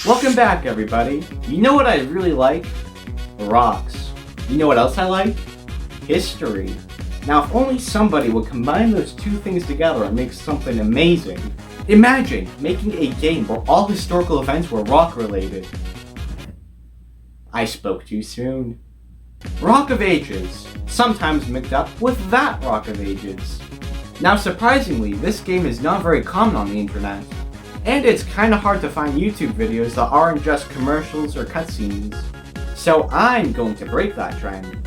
Welcome back, everybody. You know what I really like? Rocks. You know what else I like? History. Now, if only somebody would combine those two things together and make something amazing. Imagine making a game where all historical events were rock-related. I spoke too soon. Rock of Ages, sometimes mixed up with that Rock of Ages. Now, surprisingly, this game is not very common on the internet. And it's kinda hard to find YouTube videos that aren't just commercials or cutscenes. So I'm going to break that trend.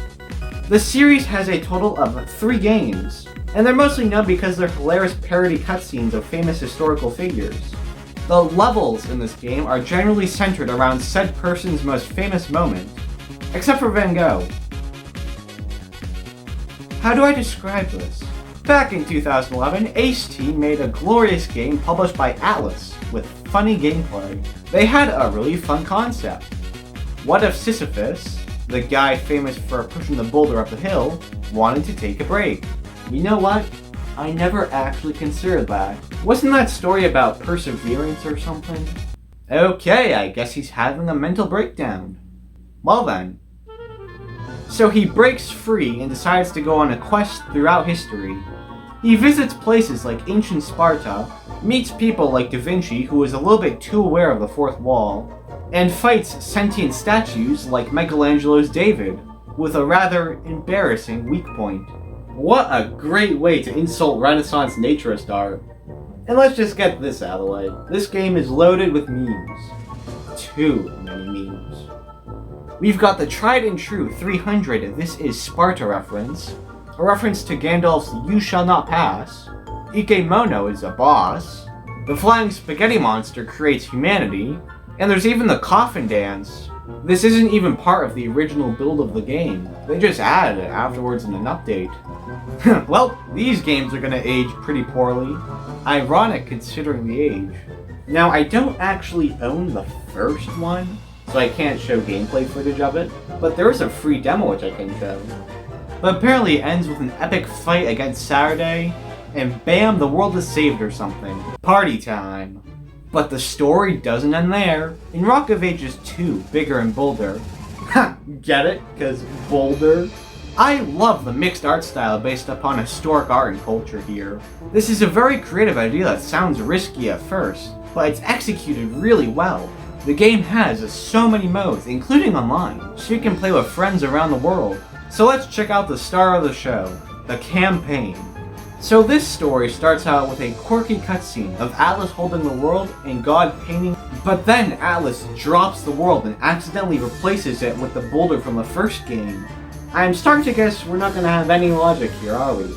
The series has a total of 3 games, and they're mostly known because they're hilarious parody cutscenes of famous historical figures. The levels in this game are generally centered around said person's most famous moment, except for Van Gogh. How do I describe this? Back in 2011, Ace Team made a glorious game published by Atlas with funny gameplay. They had a really fun concept. What if Sisyphus, the guy famous for pushing the boulder up the hill, wanted to take a break? You know what? I never actually considered that. Wasn't that story about perseverance or something? Okay, I guess he's having a mental breakdown. Well then. So he breaks free and decides to go on a quest throughout history. He visits places like ancient Sparta, meets people like Da Vinci, who is a little bit too aware of the fourth wall, and fights sentient statues like Michelangelo's David, with a rather embarrassing weak point. What a great way to insult Renaissance naturist art. And let's just get this out of the way. This game is loaded with memes. Too many memes. We've got the tried and true 300 This Is Sparta reference, a reference to Gandalf's You Shall Not Pass, Ikemono is a boss, the flying spaghetti monster creates humanity, and there's even the coffin dance. This isn't even part of the original build of the game. They just added it afterwards in an update. Well, these games are gonna age pretty poorly. Ironic considering the age. Now, I don't actually own the first one, so I can't show gameplay footage of it, but there is a free demo which I can show. But apparently it ends with an epic fight against Saturday, and bam, the world is saved or something. Party time. But the story doesn't end there. In Rock of Ages 2, Bigger and Boulder. Ha! Get it? Cause Boulder? I love the mixed art style based upon historic art and culture here. This is a very creative idea that sounds risky at first, but it's executed really well. The game has so many modes, including online, so you can play with friends around the world. So let's check out the star of the show, the campaign. So this story starts out with a quirky cutscene of Atlas holding the world and God painting, but then Atlas drops the world and accidentally replaces it with the boulder from the first game. I'm starting to guess we're not going to have any logic here, are we?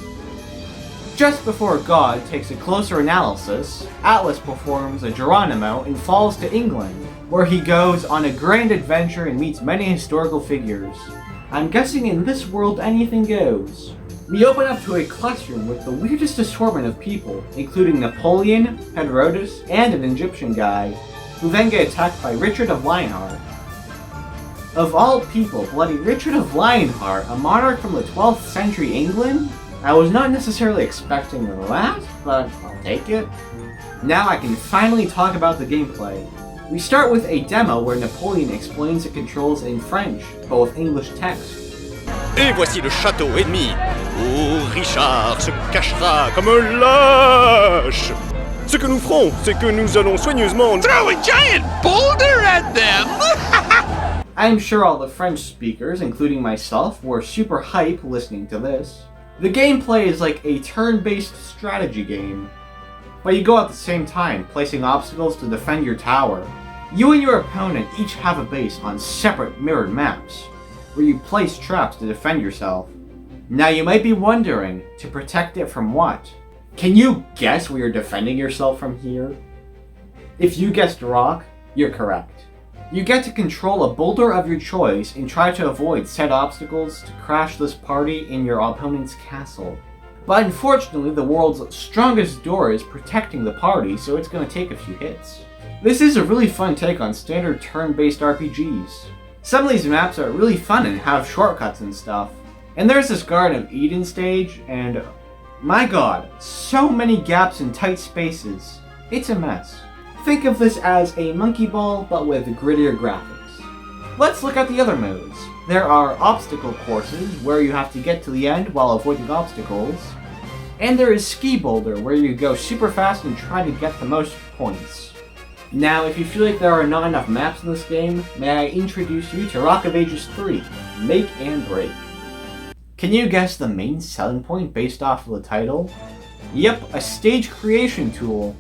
Just before God takes a closer analysis, Atlas performs a Geronimo and falls to England, where he goes on a grand adventure and meets many historical figures. I'm guessing in this world anything goes. We open up to a classroom with the weirdest assortment of people, including Napoleon, Herodotus, and an Egyptian guy, who then get attacked by Richard of Lionheart. Of all people, bloody Richard of Lionheart, a monarch from the 12th century England? I was not necessarily expecting that, but I'll take it. Now I can finally talk about the gameplay. We start with a demo where Napoleon explains the controls in French, but with English text. Et voici le château ennemi. Oh, Richard se cachera comme un lâche. Ce que nous ferons, c'est que nous allons soigneusement throw a giant boulder at them. I'm sure all the French speakers, including myself, were super hype listening to this. The gameplay is like a turn-based strategy game, but you go at the same time, placing obstacles to defend your tower. You and your opponent each have a base on separate mirrored maps, where you place traps to defend yourself. Now you might be wondering, to protect it from what? Can you guess where you're defending yourself from here? If you guessed rock, you're correct. You get to control a boulder of your choice and try to avoid said obstacles to crash this party in your opponent's castle. But unfortunately, the world's strongest door is protecting the party, so it's going to take a few hits. This is a really fun take on standard turn-based RPGs. Some of these maps are really fun and have shortcuts and stuff. And there's this Garden of Eden stage, and my god, so many gaps and tight spaces. It's a mess. Think of this as a monkey ball, but with grittier graphics. Let's look at the other modes. There are obstacle courses, where you have to get to the end while avoiding obstacles. And there is Ski Boulder, where you go super fast and try to get the most points. Now, if you feel like there are not enough maps in this game, may I introduce you to Rock of Ages 3, Make and Break. Can you guess the main selling point based off of the title? Yep, a stage creation tool.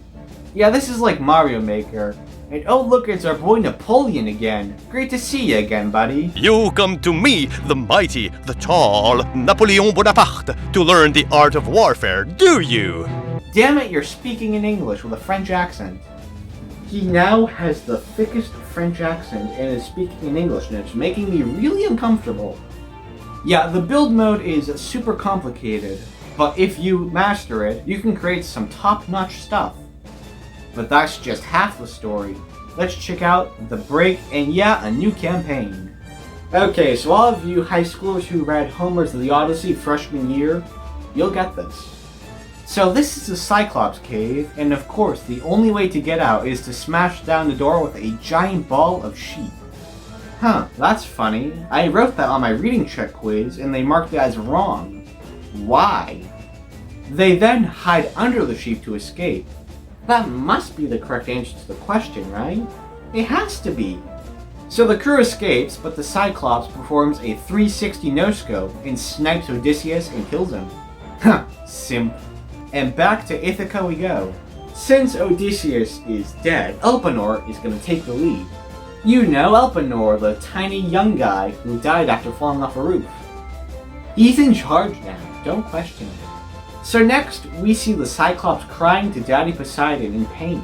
Yeah, this is like Mario Maker. And oh look, it's our boy Napoleon again. Great to see you again, buddy. You come to me, the mighty, the tall Napoleon Bonaparte, to learn the art of warfare, do you? Damn it, you're speaking in English with a French accent. He now has the thickest French accent and is speaking in English, and it's making me really uncomfortable. Yeah, the build mode is super complicated, but if you master it, you can create some top-notch stuff. But that's just half the story. Let's check out the break and yeah, a new campaign. Okay, so all of you high schoolers who read Homer's The Odyssey freshman year, you'll get this. So this is the Cyclops cave, and of course the only way to get out is to smash down the door with a giant ball of sheep. Huh, that's funny. I wrote that on my reading check quiz and they marked it as wrong. Why? They then hide under the sheep to escape. That must be the correct answer to the question, right? It has to be. So the crew escapes, but the Cyclops performs a 360 no-scope and snipes Odysseus and kills him. Huh, simp. And back to Ithaca we go. Since Odysseus is dead, Elpenor is going to take the lead. You know Elpenor, the tiny young guy who died after falling off a roof. He's in charge now, don't question it. So next, we see the Cyclops crying to Daddy Poseidon in pain.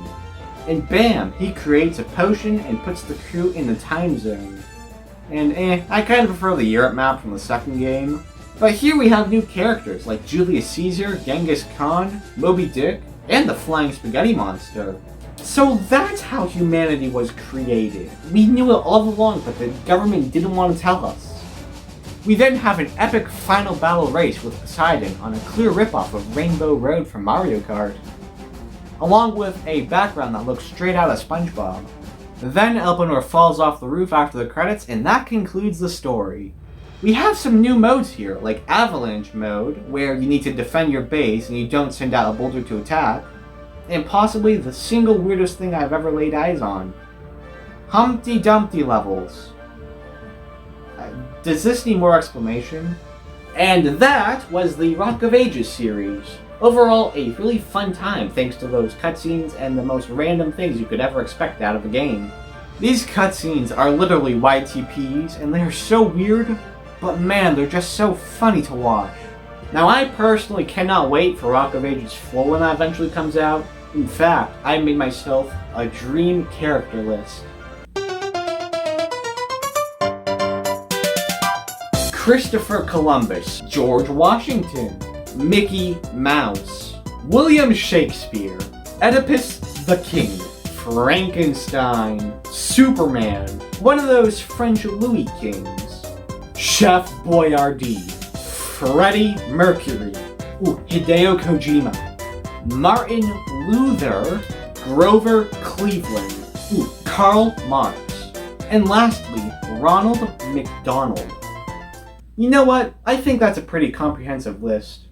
And bam, he creates a potion and puts the crew in the time zone. And I kind of prefer the Europe map from the second game. But here we have new characters like Julius Caesar, Genghis Khan, Moby Dick, and the Flying Spaghetti Monster. So that's how humanity was created. We knew it all along, but the government didn't want to tell us. We then have an epic final battle race with Poseidon on a clear ripoff of Rainbow Road from Mario Kart, along with a background that looks straight out of SpongeBob. Then Elpenor falls off the roof after the credits, and that concludes the story. We have some new modes here, like Avalanche mode, where you need to defend your base and you don't send out a boulder to attack, and possibly the single weirdest thing I've ever laid eyes on, Humpty Dumpty levels. Does this need more explanation? And that was the Rock of Ages series. Overall, a really fun time thanks to those cutscenes and the most random things you could ever expect out of a game. These cutscenes are literally YTPs and they are so weird, but man, they're just so funny to watch. Now I personally cannot wait for Rock of Ages 4 when that eventually comes out. In fact, I made myself a dream character list. Christopher Columbus, George Washington, Mickey Mouse, William Shakespeare, Oedipus the King, Frankenstein, Superman, one of those French Louis Kings, Chef Boyardee, Freddie Mercury, Hideo Kojima, Martin Luther, Grover Cleveland, Karl Marx, and lastly, Ronald McDonald. You know what? I think that's a pretty comprehensive list.